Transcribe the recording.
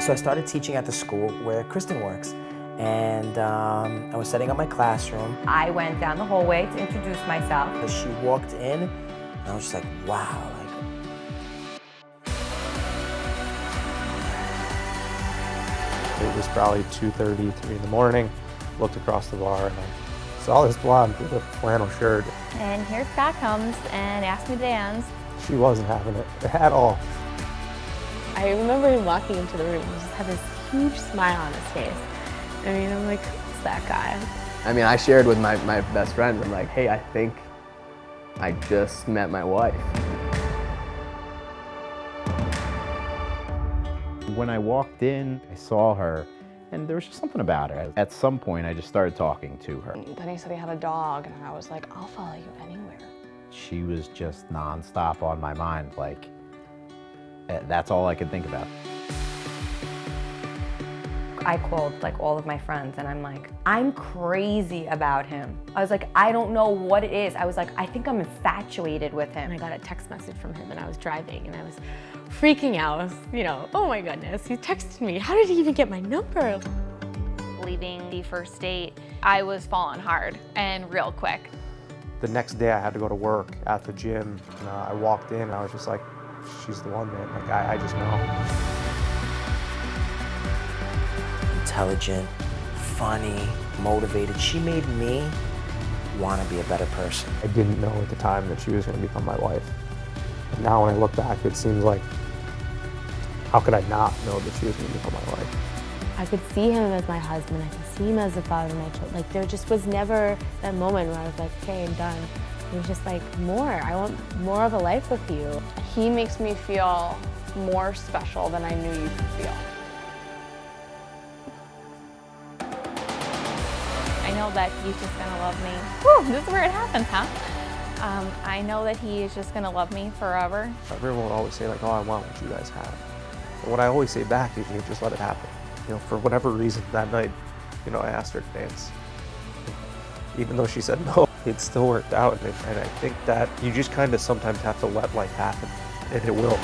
So I started teaching at the school where Kristen works, and I was setting up my classroom. I went down the hallway to introduce myself. As she walked in, and I was just like, wow. It was probably 2:30, 3 in the morning. Looked across the bar and I saw this blonde with a flannel shirt. And here Scott comes and asked me to dance. She wasn't having it at all. I remember him walking into the room and just had this huge smile on his face. I mean, I'm like, who's that guy? I mean, I shared with my best friend. I'm like, hey, I think I just met my wife. When I walked in, I saw her, and there was just something about her. At some point, I just started talking to her. Then he said he had a dog, and I was like, I'll follow you anywhere. She was just nonstop on my mind, like, that's all I could think about. I called like all of my friends and I'm like, I'm crazy about him. I was like, I don't know what it is. I was like, I think I'm infatuated with him. And I got a text message from him and I was driving and I was freaking out. I was, oh my goodness, he texted me. How did he even get my number? Leaving the first date, I was falling hard and real quick. The next day I had to go to work at the gym. And, I walked in and I was just like, she's the one, man. Like, I just know. Intelligent, funny, motivated. She made me want to be a better person. I didn't know at the time that she was going to become my wife. And now when I look back, it seems like, how could I not know that she was going to become my wife? I could see him as my husband. I could see him as the father of my children. Like, there just was never that moment where I was like, okay, I'm done. It was just like, more. I want more of a life with you. He makes me feel more special than I knew you could feel. I know that he's just gonna love me. Whew, this is where it happens, huh? I know that he is just gonna love me forever. Everyone would always say like, oh, I want what you guys have. And what I always say back is, just let it happen. For whatever reason that night, I asked her to dance. Even though she said no, it still worked out. And I think that you just kind of sometimes have to let life happen, and it will.